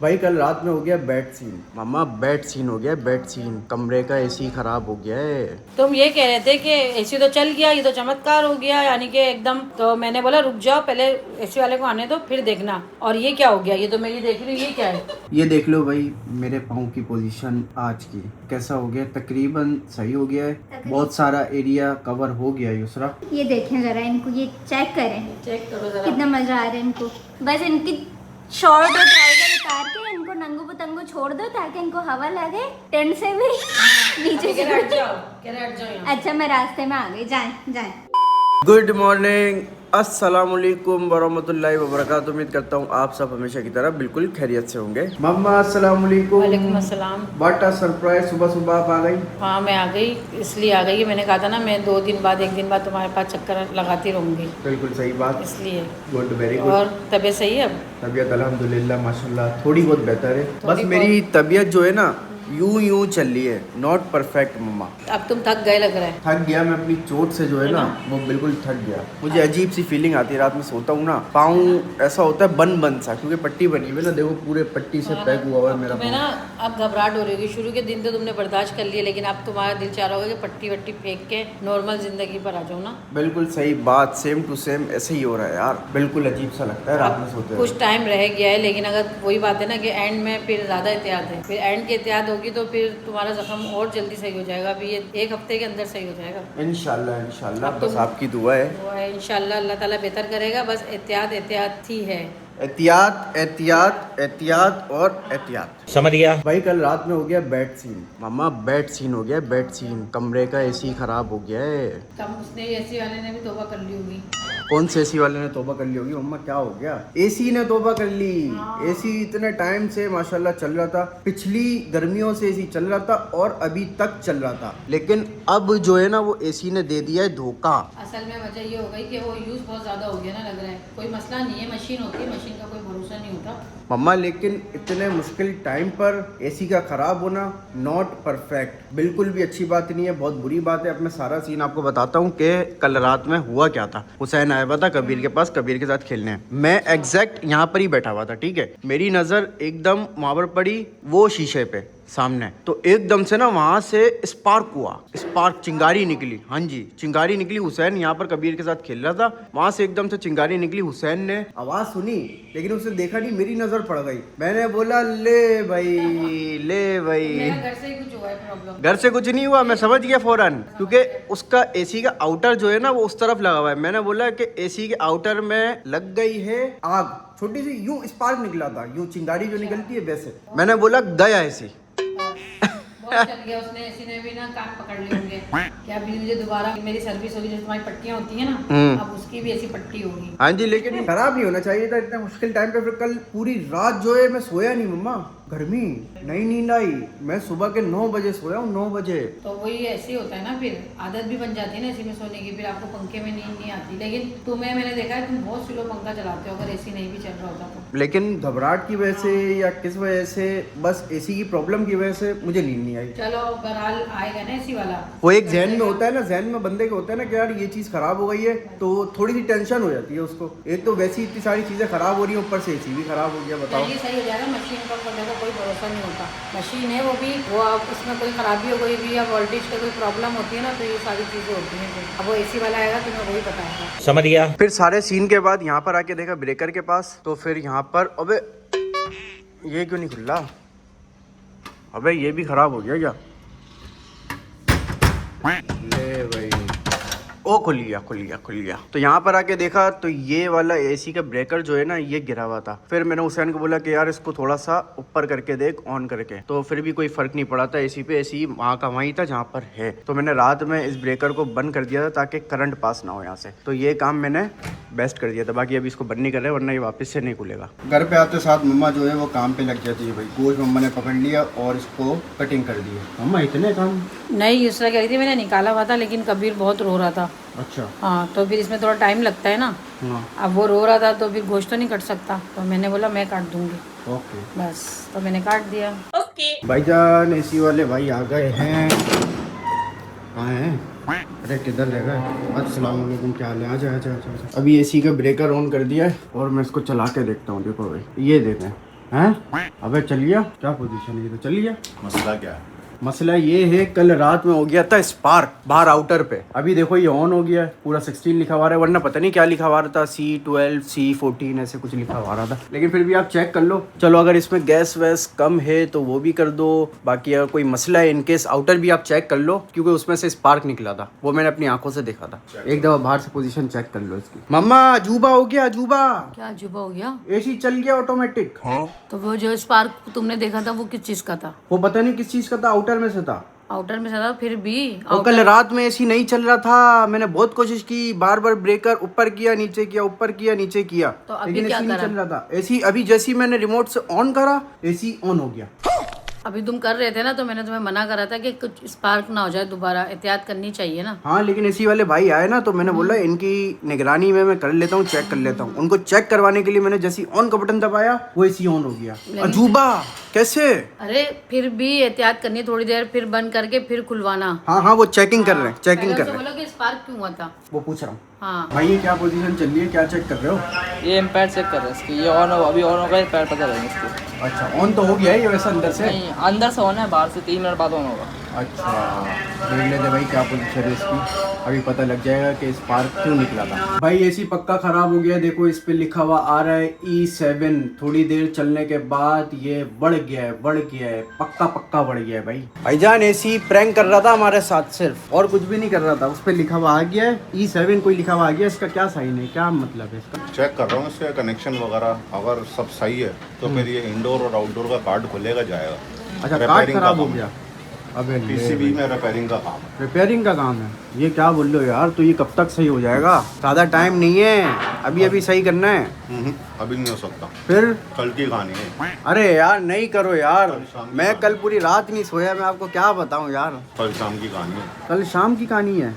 भाई कल रात में हो गया बैड सीन। मामा बैड सीन हो गया, बैड सीन। कमरे का एसी खराब हो गया है। तुम ये कह रहे थे कि एसी तो चल गया, ये तो चमत्कार हो गया यानी कि एकदम। तो मैंने बोला रुक जाओ, पहले एसी वाले को आने दो फिर देखना। और ये क्या हो गया? ये तो मेरी देख रही हूँ, ये क्या है? ये देख लो भाई मेरे पाँव की पोजीशन आज की कैसा हो गया। तकरीबन सही हो गया है, बहुत सारा एरिया कवर हो गया है। युसरा ये देखें जरा, इनको ये चेक करें, चेक करो जरा। कितना मजा आ रहा है इनको। बस इनकी शॉर्ट और ट्राउजर उतार के इनको नंगू पतंगू छोड़ दो ताकि इनको हवा लगे टेंट से भी नीचे से। हट जाओ, कह रहे हट जाओ यहाँ। अच्छा मैं रास्ते में आ गई, जाएं जाएं। गुड मॉर्निंग, अस्सलाम वालेकुम वरहमतुल्लाहि वबरकातुहू। उम्मीद करता हूँ आप सब हमेशा की तरह बिल्कुल खैरियत से होंगे। मम्मा अस्सलाम वालेकुम। वालेकुम अस्सलाम। व्हाट अ सरप्राइज, सुबह सुबह आप आ गई। हाँ मैं आ गई, इसलिए आ गई। मैंने कहा था ना मैं 2 दिन बाद 1 दिन बाद तुम्हारे पास चक्कर लगाती रहूंगी, बिल्कुल सही बात। इसलिए। Good, very good. और तबीयत सही है अब? तबीयत अल्हम्दुलिल्लाह माशाल्लाह थोड़ी बहुत बेहतर है। बस थोड़ी मेरी तबीयत जो है ना यूं चल रही है, नॉट परफेक्ट मम्मा। अब तुम थक गए लग रहा है। थक गया मैं अपनी चोट से, जो है ना वो बिल्कुल थक गया। मुझे अजीब सी फीलिंग आती है रात में सोता हूँ ना, पाँव ऐसा होता है बन सा, क्योंकि पट्टी बनी हुई है ना, देखो पूरे पट्टी से पैक हुआ हुआ है मेरा तुम्हें पाँव। ना अब घबराहट हो रही होगी। शुरू के दिन तो तुमने बर्दाश्त कर लिया, लेकिन अब तुम्हारा दिल चाह रहा होगा कि पट्टी वट्टी फेंक के नॉर्मल जिंदगी पर आ जाओ ना। बिल्कुल सही बात, सेम टू सेम ऐसे ही हो रहा है यार। बिल्कुल अजीब सा लगता है रात में सोते कुछ हुए। टाइम रह गया है, लेकिन अगर वही बात है ना कि एंड में फिर ज़्यादा एहतियात है। फिर एंड की एहतियात होगी तो फिर तुम्हारा जख्म और जल्दी सही हो जाएगा। अभी ये 1 हफ्ते के अंदर सही हो जाएगा इंशाल्लाह इंशाल्लाह, अब बस तुम- आपकी दुआ है। वो है इंशाल्लाह, अल्लाह ताला बेहतर करेगा। बस एहतियात ही है। एहतियात एहतियात एहतियात और एहतियात। समझ गया। भाई कल रात में हो गया बैड सीन। मामा बैड सीन हो गया, बैड सीन। कमरे का एसी खराब हो गया है। तब उसने एसी वाले ने भी तौबा कर ली होगी। कौन से एसी वाले ने तौबा कर ली होगी मम्मा? क्या हो गया? एसी ने तौबा कर ली। एसी इतने टाइम से माशाल्लाह चल रहा था, पिछली गर्मियों से एसी चल रहा था और अभी तक चल रहा था, लेकिन अब जो है ना वो एसी ने दे दिया है धोखा। असल में वजह ये हो गई कि वो यूज़ बहुत ज़्यादा हो गया ना, लग रहा है। कोई मसला नहीं है, मशीन होती है, मशीन का कोई भरोसा नहीं होता। मम्मा लेकिन इतने मुश्किल टाइम पर एसी का खराब होना नॉट परफेक्ट, बिल्कुल भी अच्छी बात नहीं है, बहुत बुरी बात है। अब मैं सारा सीन आपको बताता हूँ कि कल रात में हुआ क्या था। हुसैन आया हुआ था कबीर के पास, कबीर के साथ खेलने। मैं एग्जैक्ट यहाँ पर ही बैठा हुआ था, ठीक है। मेरी नज़र एकदम वहाँ पर पड़ी वो शीशे पे सामने, तो एकदम से ना वहां से स्पार्क हुआ, स्पार्क चिंगारी निकली। हाँ जी चिंगारी निकली। हुसैन यहाँ पर कबीर के साथ खेल रहा था, वहां से एकदम से चिंगारी निकली। हुसैन ने आवाज सुनी लेकिन उसने देखा नहीं, मेरी नजर पड़ गई। मैंने बोला ले भाई ले भाई। मेरा घर से ही कुछ हुआ है प्रॉब्लम। घर से कुछ नहीं हुआ, मैं समझ गया फौरन, क्योंकि उसका एसी का आउटर जो है ना वो उस तरफ लगा हुआ है। मैंने बोला कि एसी के आउटर में लग गई है आग, छोटी सी यूं स्पार्क निकला था, यूं चिंगारी जो निकलती है वैसे। मैंने बोला गया एसी। बहुत चल गया उसने, एसी ने भी ना कान पकड़ लिए होंगे कि अभी मुझे दोबारा मेरी सर्विस होगी, जो तुम्हारी पट्टियां होती है ना, अब उसकी भी ऐसी पट्टी होगी। हाँ जी, लेकिन खराब नहीं होना चाहिए था इतने मुश्किल टाइम पे। फिर कल पूरी रात जो है मैं सोया नहीं मम्मा, गर्मी नहीं, नींद आई। मैं सुबह के 9 बजे सोया हूँ, 9 बजे। तो वही ऐसे ही होता है ना, फिर आदत भी बन जाती है ना एसी में सोने की, फिर आपको पंखे में नींद नहीं आती। लेकिन तुम्हें मैंने देखा है तुम बहुत स्लो पंखा चलाते हो, अगर एसी नहीं भी चल रहा होता तो। लेकिन घबराहट की वजह से या किस वजह से, बस एसी की प्रॉब्लम की वजह से मुझे नींद नहीं आई। चलो बहरहाल आएगा ना एसी वाला। वो एक जहन में होता है ना, जहन में बंदे के होता है ना कि यार ये चीज खराब हो गई है, तो थोड़ी सी टेंशन हो जाती है उसको। एक तो वैसी इतनी सारी चीजें खराब हो रही है, ऊपर से एसी भी खराब हो गया। बताओ चलिए सही हो जाएगा। मशीन का देखो कोई भरोसा नहीं होता, मशीन है वो भी, वो अब उसमें कोई खराबी हो गई भी या वोल्टेज का कोई प्रॉब्लम होती है ना, तो ये सारी चीज़ें होती हैं। अब वो एसी वाला आएगा तुम्हें वही बताएगा। समझ गया। फिर सारे सीन के बाद यहाँ पर आके देखा ब्रेकर के पास, तो फिर यहाँ पर अबे ये क्यों नहीं खुल रहा? अबे ये भी खराब हो गया क्या? ले भाई, ओ खुल गया। तो यहाँ पर आके देखा तो ये वाला एसी का ब्रेकर जो है ना ये गिरा हुआ था। फिर मैंने हुसैन को बोला कि यार इसको थोड़ा सा ऊपर करके देख, ऑन करके। तो फिर भी कोई फर्क नहीं पड़ा था एसी पे, एसी वहाँ का वहीं था जहाँ पर है। तो मैंने रात में इस ब्रेकर को बंद कर दिया था ताकि करंट पास ना हो यहाँ से। तो ये काम मैंने बेस्ट कर दिया था। बाकी अभी इसको बंद नहीं कर रहे, वरना ये वापस से नहीं खुलेगा। घर पे आते साथ मम्मा जो है वो काम पे लग जाती है भाई। गोश्त मम्मा ने पकड़ लिया और इसको कटिंग कर दी है। मम्मा इतने काम नहीं, दूसरा कह रही थी मैंने निकाला हुआ था, लेकिन कबीर बहुत रो रहा था। अच्छा हाँ, तो फिर इसमें थोड़ा टाइम लगता है ना। हाँ अब वो रो रहा था तो फिर गोश्त तो नहीं कट सकता, तो मैंने बोला मैं काट दूंगी, ओके। बस। तो मैंने काट दिया। भाईजान एसी वाले भाई आ गए हैं। कहाँ हैं? अरे किधर रह गए? अस्सलाम वालेकुम, क्या हाल है? आजा। अभी एसी का ब्रेकर ऑन कर दिया है और मैं इसको चला के देखता हूँ। देखो भाई, ये देखें हैं? अबे चलिए, क्या पोजीशन है ये, तो चलिए। मसला क्या है? मसला ये है, कल रात में हो गया था स्पार्क बाहर आउटर पे। अभी देखो ये ऑन हो गया है, पूरा 16 लिखा हुआ है, वरना पता नहीं क्या लिखा हुआ था, C12 C14 ऐसे कुछ लिखा हुआ था। लेकिन फिर भी आप चेक कर लो। चलो अगर इसमें गैस वैस कम है तो वो भी कर दो, बाकी अगर कोई मसला है इनकेस आउटर भी आप चेक कर लो, क्योंकि उसमें से स्पार्क निकला था, वो मैंने अपनी आंखों से देखा था। एक दफा बाहर से पोजीशन चेक कर लो इसकी। मम्मा अजूबा हो गया, अजूबा। क्या अजूबा हो गया? AC चल गया ऑटोमेटिक। तो वो जो स्पार्क तुमने देखा था वो किस चीज का था? वो पता नहीं किस चीज का था, आउटर में से था। आउटर में था, फिर भी और कल रात में AC नहीं चल रहा था, मैंने बहुत कोशिश की, बार बार ब्रेकर ऊपर किया नीचे किया, ऊपर किया नीचे किया, तो अभी लेकिन क्या AC नहीं करा? चल रहा था। AC अभी जैसे ही मैंने रिमोट से ऑन करा, AC ऑन हो गया। अभी तुम कर रहे थे ना, तो मैंने तुम्हें मना करा था कि कुछ स्पार्क ना हो जाए, दोबारा एहतियात करनी चाहिए ना। हाँ लेकिन AC वाले भाई आए ना, तो मैंने बोला इनकी निगरानी में मैं कर लेता हूँ, चेक कर लेता हूँ। उनको चेक करवाने के लिए मैंने जैसे ऑन का बटन दबाया, वो AC ऑन हो गया। अजूबा कैसे? अरे फिर भी एहतियात करनी, थोड़ी देर फिर बंद करके फिर खुलवाना। हाँ हाँ वो चेकिंग कर रहे हैं, चेकिंग कर रहे हैं। बोलो कि स्पार्क क्यों हुआ था? वो पूछ रहा हूँ। हाँ भाई ये क्या पोजीशन चल रही है, क्या चेक कर रहे हो? ये एम्पायर चेक कर रहे हैं इसकी, ये ऑन हो, अभी ऑन होगा, एम्पायर पता लगेगा इसकी। अच्छा ऑन तो हो गया है ये वैसे अंदर से? नहीं, अंदर से ऑन है, बाहर से 3 मिनट बाद ऑन होगा। अच्छा देख लेते भाई क्या पोजीशन है इसकी, अभी पता लग जाएगा कि स्पार्क क्यों निकला था। भाई AC पक्का खराब हो गया, देखो इस पे लिखा हुआ आ रहा है E7। थोड़ी देर चलने के बाद ये बढ़ गया है, पक्का बढ़ गया है भाई। भाईजान AC प्रैंक कर रहा था हमारे साथ सिर्फ, और कुछ भी नहीं कर रहा था। उस पे लिखा हुआ आ गया है E7, कोई लिखा हुआ आ गया, इसका क्या साइन है, क्या मतलब है इसका? चेक कर रहा हूँ इसका कनेक्शन वगैरह, अगर सब सही है तो फिर ये इंडोर और आउटडोर का कार्ड खुलेगा जाएगा। अच्छा कार्ड रिपेयरिंग का खराब हो काम गया? अबे PCB में रिपेयरिंग का काम है। रिपेयरिंग का काम है, ये क्या बोल रहे हो यार? तो ये कब तक सही हो जाएगा? ज़्यादा टाइम नहीं है, अभी सही करना है। अभी नहीं हो सकता, फिर कल की कहानी है। अरे यार नहीं करो यार, मैं कल पूरी रात नहीं सोया, मैं आपको क्या बताऊं यार। कल शाम की कहानी है। कल शाम की कहानी है?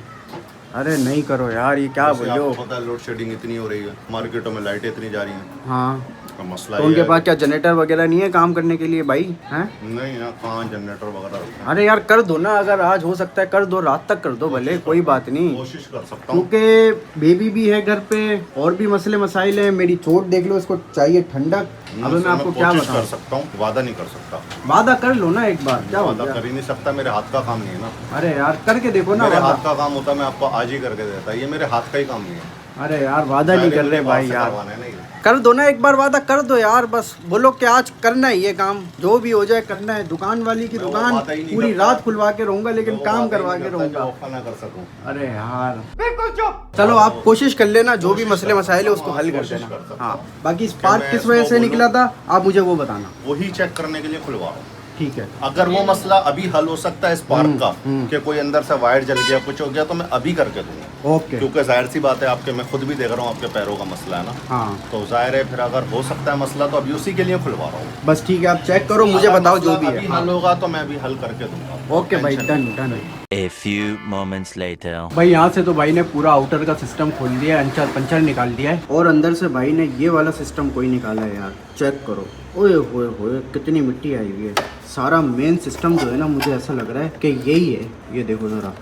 अरे नहीं करो यार, ये क्या वैसे बोल रहे हो? आपको पता है लोड शेडिंग इतनी हो रही है, मार्केटों में लाइटें इतनी जा रही हैं। हाँ तो मसला तो ये उनके है- पास क्या जनरेटर वगैरह नहीं है काम करने के लिए भाई? हैं? नहीं यहाँ कहाँ जनरेटर वगैरह होते हैं। अरे यार कर दो ना, अगर आज हो सकता है कर दो, रात तक कर दो भले, कोई बात नहीं। कोशिश कर सकता हूँ। क्योंकि बेबी भी है घर पे, और भी मसले मसाइल हैं। मेरी चोट देख लो, इसको चाहिए ठंडक। अब मैं आपको क्या कोशिश कर बताऊं? सकता हूँ, वादा नहीं कर सकता। वादा कर लो ना एक बार, क्या हो वादा गया? कर ही नहीं सकता, मेरे हाथ का काम नहीं है ना। अरे यार करके देखो ना मेरे वादा। हाथ का काम होता मैं आपको आज ही करके देता, ये मेरे हाथ का ही काम नहीं है। अरे यार वादा नहीं कर रहे भाई यार, करवाना है ना ये। कर दो ना एक बार, वादा कर दो यार, बस बोलो कि आज करना है ये काम, जो भी हो जाए करना है। दुकान वाली की मैं वो दुकान वादा ही नहीं पूरी करता। रात खुलवा के रहूंगा, लेकिन वो काम वादा ही करवा नहीं के करता जो रहूंगा। ऑफर ना कर सकूं। अरे यार बिल्कुल चुप। चलो आप कोशिश कर लेना, जो भी मसले मसाइल है उसको हल कर कोशिश देना। कर सकता हाँ हूं। बाकी स्पार्क मैं किस वजह इसको से बोलूं- निकला था आप मुझे वो बताना। वही चेक करने के लिए खुलवा रहा हूँ। ठीक है अगर वो मसला अभी हल हो सकता है स्पार्क का, कि कोई अंदर से वायर जल गया कुछ हो गया, तो मैं अभी करके दूंगा। ओके। क्योंकि जाहिर सी बात है, आपके मैं खुद भी देख रहा हूँ आपके पैरों का मसला है ना। हाँ तो जाहिर है फिर अगर हो सकता है मसला, तो अभी उसी के लिए खुलवा रहा हूँ। बस ठीक है, आप चेक करो, मुझे अगर बताओ जो मसला भी अभी है। हल होगा तो मैं अभी हल करके दूंगा। ओके भाई, tension done done. A few moments later. भाई यहाँ से तो भाई ने पूरा आउटर का सिस्टम खोल दिया है, अंचर पंचर निकाल दिया है, और अंदर से भाई ने ये वाला सिस्टम कोई निकाला है यार। चेक करो, ओए होए होए कितनी मिट्टी आई हुई है। सारा मेन सिस्टम जो है ना, मुझे ऐसा लग रहा है कि यही है। ये देखो ज़रा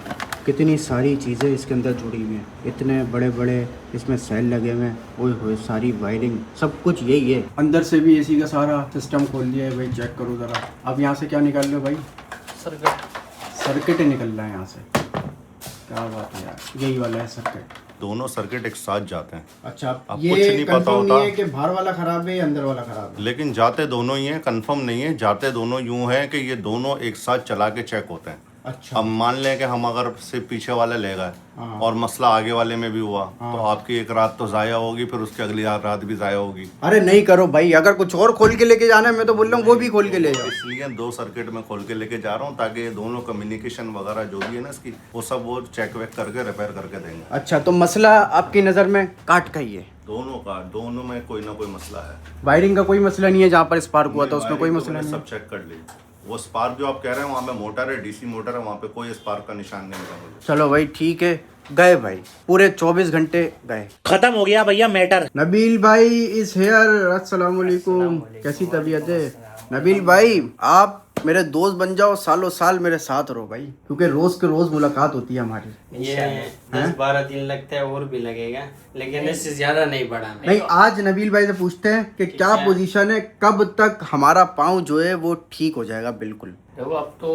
कितनी सारी चीज़ें इसके अंदर जुड़ी हुई हैं, इतने बड़े बड़े इसमें सेल लगे हुए हैं। ओए होए सारी वायरिंग सब कुछ यही है। अंदर से भी AC का सारा सिस्टम खोल दिया है भाई, चेक करो ज़रा। अब यहाँ से क्या निकाल लो भाई? सर्किट निकल रहा है यहाँ से। क्या बात है यार, यही वाला है सर्किट। दोनों सर्किट एक साथ जाते हैं, अच्छा अब ये कुछ नहीं पता कंफर्म होता। नहीं है कि बाहर वाला खराब है या अंदर वाला खराब है? लेकिन जाते दोनों ही हैं, कंफर्म नहीं है। जाते दोनों यूं है कि ये दोनों एक साथ चला के चेक होते हैं। अच्छा अब मान लें कि हम अगर सिर्फ पीछे वाले ले गए हाँ। और मसला आगे वाले में भी हुआ, तो आपकी एक रात तो जाया होगी, फिर उसकी अगली रात भी जाया होगी। अरे नहीं करो भाई, अगर कुछ और खोल के लेके जाना है, मैं तो बोल रहा हूँ वो भी खोल के ले जाओ। इसलिए 2 सर्किट में खोल के लेके जा रहा हूँ, ताकि ये दोनों कम्युनिकेशन वगैरह जो भी है ना इसकी, वो सब वो चेक वेक करके रिपेयर करके देंगे। अच्छा तो मसला आपकी नज़र में काट का ही है? दोनों का, दोनों में कोई ना कोई मसला है। वायरिंग का कोई मसला नहीं है? जहाँ पर स्पार्क हुआ था उसमें कोई वायरिंग तो मसला मैंने नहीं सब चेक कर ली। वो स्पार्क जो आप कह रहे हैं वहाँ पे मोटर है, DC मोटर है, वहाँ पे कोई स्पार्क का निशान नहीं मिला मुझे। चलो भाई ठीक है, गए भाई, पूरे 24 घंटे गए, खत्म हो गया भैया मैटर। नबील भाई इस हेयर, अस्सलाम वालेकुम, कैसी तबीयत है? नबील भाई आप मेरे दोस्त बन जाओ, सालों साल मेरे साथ रहो भाई, क्योंकि रोज के रोज मुलाकात होती है हमारी। ये 10-12 दिन लगता है और भी लगेगा, लेकिन इससे ज्यादा नहीं बढ़ाना। नहीं, आज नबील भाई से पूछते हैं कि क्या पोजीशन है, कब तक हमारा पाँव जो है वो ठीक हो जाएगा। बिल्कुल देखो अब तो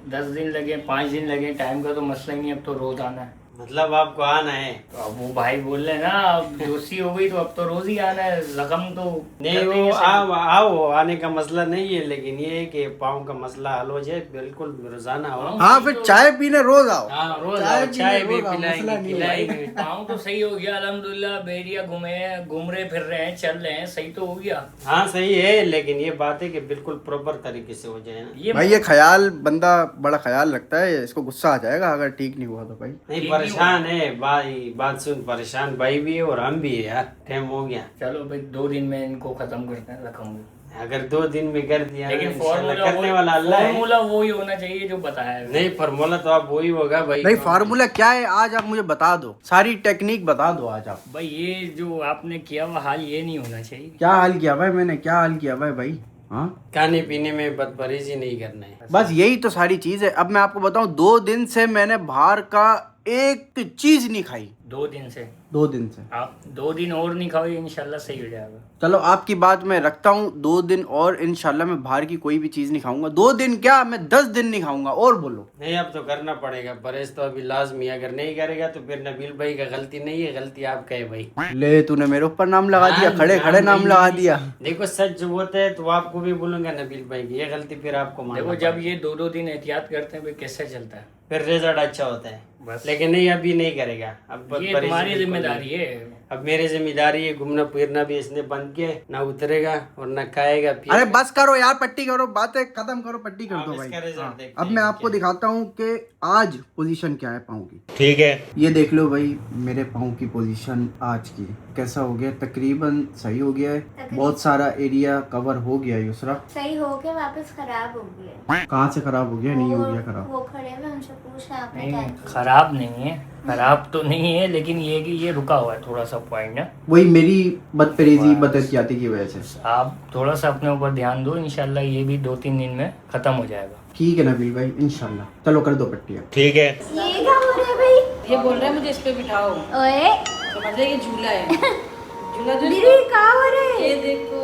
10 दिन लगे 5 दिन लगे, टाइम का तो मसला ही नहीं, अब तो रोज आना है। मतलब आपको आना है तो अब वो भाई बोल रहे ना, अब दोस्ती हो गई तो अब तो रोज ही आना है, रकम तो नहीं, कर वो देंगे सही। आओ आने का मसला नहीं है, लेकिन ये है कि पाँव का मसला हल हो जाए, बिल्कुल रोजाना हो। हाँ, फिर चाय पीने रोज आओ। हाँ रोज चाय आओ, चाय पीने भी रोज आओ, मसला पिलाएंगे नहीं है खिलाएंगे। पाँव तो सही हो गया अल्हम्दुलिल्लाह, बेरिया घूम रहे फिर रहे हैं, चल रहे हैं, सही तो हो गया। हाँ सही है, लेकिन ये बात है कि बिल्कुल प्रॉपर तरीके से हो जाए ना। ये भाई ये ख्याल बंदा बड़ा ख्याल रखता है, इसको गुस्सा आ जाएगा अगर ठीक नहीं हुआ तो भाई। नहीं परेशान है भाई, बात सुन, परेशान भाई भी है और हम भी है यार, टाइम हो गया। चलो भाई 2 दिन में इनको खत्म करते हैं रकम को। अगर 2 दिन में कर दिया ना, लेकिन इंशाल्लाह करने वाला अल्लाह है। फॉर्मूला वही होना चाहिए जो बताया है। नहीं फार्मूला तो आप वही होगा भाई। नहीं, फार्मूला क्या है आज आप मुझे बता दो, सारी टेक्निक बता दो आज आप। भाई ये जो आपने किया वो हाल ये नहीं होना चाहिए। क्या हाल किया भाई मैंने, क्या हाल किया भाई? हाँ, खाने पीने में बदपरहेजी नहीं करना है। बस यही तो सारी चीज है। अब मैं आपको बताऊं, 2 दिन से मैंने बाहर का एक चीज नहीं खाई। 2 दिन से 2 दिन से आप 2 दिन और नहीं खाओ, इंशाल्लाह सही हो जाएगा। चलो आपकी बात मैं रखता हूँ, 2 दिन और इंशाल्लाह मैं बाहर की कोई भी चीज नहीं खाऊंगा। 2 दिन क्या, मैं 10 दिन नहीं खाऊंगा। और बोलो। नहीं अब तो करना पड़ेगा परहेज, तो अभी लाजमी, अगर नहीं करेगा तो फिर नबील भाई का गलती नहीं है, गलती आपका है भाई। ले, तूने मेरे ऊपर नाम लगा दिया, खड़े खड़े नाम लगा दिया। देखो सच जो होता है तो आपको भी बोलूंगा नबील भाई की, ये गलती फिर आपको मानना देखो जब ये 2-2 दिन एहतियात करते हैं फिर कैसे चलता है, फिर रिजल्ट अच्छा होता है। बस। लेकिन नहीं अभी नहीं करेगा, अब ये परहेज तुम्हारी बिल्कुल जिम्मेदारी नहीं। है। अब मेरी जिम्मेदारी है, घूमना फिरना भी इसने बंद किया, ना उतरेगा और ना खाएगा पिएगा। अरे बस करो यार, पट्टी करो, बातें खत्म करो, पट्टी कर अब दो भाई। इसका रिजल्ट हाँ। देखते अब हैं मैं आपको क्या। दिखाता हूँ कि आज पोजीशन क्या है पाँव की। ठीक है। ये देख लो भाई, मेरे पाँव की पोजीशन आज की कैसा हो गया, तकरीबन सही हो गया है। बहुत सारा एरिया कवर हो गया है। युसरा सही हो के वापस खराब हो गया। कहाँ से खराब हो गया? नहीं हो गया खराब। वो खड़े हुए उनसे पूछा आपने क्या नहीं किया? खराब नहीं है, खराब तो नहीं है, लेकिन ये कि ये रुका हुआ है थोड़ा सा पॉइंट ना। वही मेरी बदपरहेजी बदहतियाती की वजह से। आप थोड़ा सा अपने ऊपर ध्यान दो, इंशाल्लाह ये भी 2-3 दिन में खत्म हो जाएगा। ठीक है नबील भाई, इंशाल्लाह। चलो कर दो पट्टियाँ। ठीक है। ये क्या हो रहा है भाई? ये बोल रहा है मुझे इस पे बिठाओ, ओए समझ रहे, ये झूला है। झूला जो दीदी क्या हो रहा है? ये देखो,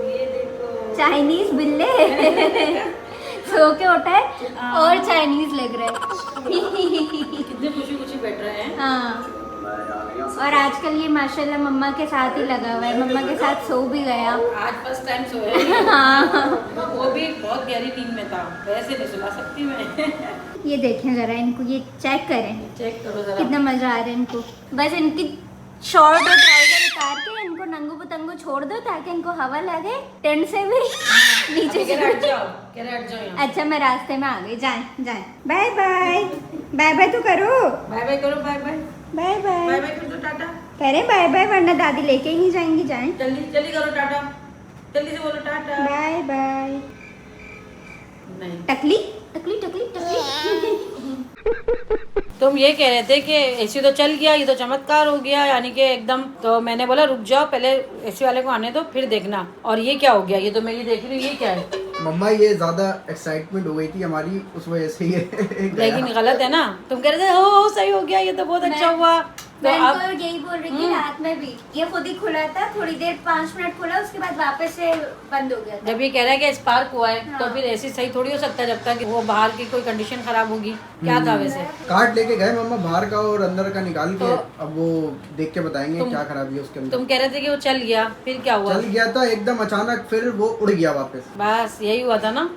ये देखो। चाइनीज बिल्ले सो के उठा है और चाइनीज लग रहा है। कितने खुशी खुशी बैठ रहे हैं। हाँ, और आजकल ये माशाल्लाह मम्मा के साथ ही लगा हुआ है, मम्मा के साथ सो भी गया। आज फर्स्ट टाइम सोया। हाँ, वो भी बहुत गहरी नींद में था, वैसे नहीं सुला सकती मैं। ये देखें जरा इनको, ये चेक करें चेक करो जरा। कितना मजा आ रहा है इनको। बस इनकी शॉर्ट और ट्राउजर उतार के इनको नंगू पतंगू छोड़ दो ताकि इनको हवा लगे, टेंट से भी नीचे कह रहे हट से। जाओ, कह रहे हट जाओ यहाँ। अच्छा मैं रास्ते में आ गई, जाए जाए। बाय बाय, बाय बाय तो करो, बाय बाय करो, bye bye. Bye bye bye bye कर दो, टाटा। करे बाय बाय, वरना दादी लेके ही नहीं जाएंगी। जाए, जल्दी जल्दी करो, टाटा। जल्दी से बोलो टाटा। Bye bye. नहीं, टकली टकली टकली टकली। तुम ये कह रहे थे कि एसी तो चल गया, ये तो चमत्कार हो गया, यानी कि एकदम। तो मैंने बोला रुक जाओ, पहले एसी वाले को आने दो फिर देखना। और ये क्या हो गया? ये तो मैं ये देख रही हूँ, ये क्या है? मम्मा ये ज्यादा एक्साइटमेंट हो गई थी हमारी, उस वजह से ये लेकिन गलत है ना, तुम कह रहे थे हो सही हो गया, ये तो बहुत अच्छा हुआ। तो मैं अब इनको यही बोल रही थी, रात में भी ये खुद ही खुला था, थोड़ी देर 5 मिनट खुला, उसके बाद वापस से बंद हो गया था। जब ये कह रहा है कि स्पार्क हुआ है, तो हाँ। फिर एसी सही थोड़ी हो सकता है जब तक वो बाहर की कोई कंडीशन खराब होगी। क्या था वैसे? कार्ड लेके गए मम्मा बाहर का और अंदर का निकाल के, तो- अब वो देख के बताएंगे तुम- क्या खराबी है उसके अंदर। तुम कह रहे थे कि वो चल गया, फिर क्या हुआ? चल गया था एकदम अचानक, फिर वो उड़ गया वापस। बस यही हुआ था ना।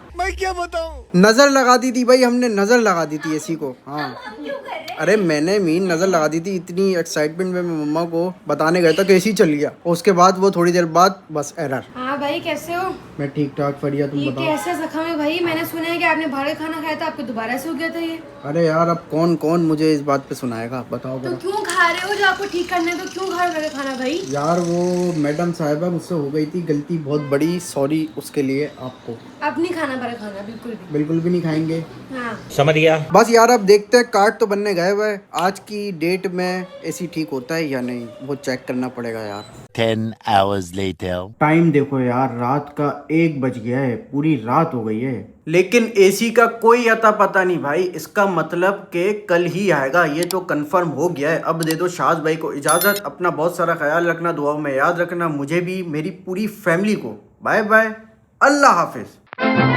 नजर लगा दी थी भाई हमने, नजर लगा दी थी एसी को। हाँ, हम क्यों कर रहे हैं? अरे मैंने मीन नजर लगा दी थी, इतनी एक्साइटमेंट में मैं मम्मा को बताने गया था कि एसी चल गया, और उसके बाद वो थोड़ी देर बाद बस एरर। हाँ भाई कैसे हो? मैं ठीक ठाक बढ़िया, तुम ये बताओ। कैसा जख्म है भाई? मैंने सुना है कि आपने बाहर का खाना खाया था, आपको दोबारा से हो गया था ये। अरे यार अब कौन कौन मुझे इस बात पे सुनाएगा, बताओ तो जरा। क्यों खा रहे हो? जो आपको ठीक करना है तो क्यों खा रहे हो बाहर का खाना भाई? यार वो मैडम साहिबा मुझसे हो गई थी गलती बहुत बड़ी, सॉरी उसके लिए आपको। अब नहीं खाना बाहर का खाना बिल्कुल भी। बिल्कुल भी नहीं खाएंगे। हाँ समझ गया। बस यार अब देखते हैं, कार्ड तो बनने गए हुए, आज की डेट में एसी ठीक होता है या नहीं वो चेक करना पड़ेगा यार। 10 hours later. टाइम देखो यार, रात का 1 बज गया है, पूरी रात हो गई है। लेकिन एसी का कोई अता पता नहीं भाई। इसका मतलब कि कल ही आएगा, ये तो कंफर्म हो गया है। अब दे दो शाज भाई को इजाज़त। अपना बहुत सारा ख्याल रखना, दुआओं में याद रखना मुझे भी, मेरी पूरी फैमिली को। बाय बाय, अल्लाह हाफिज़।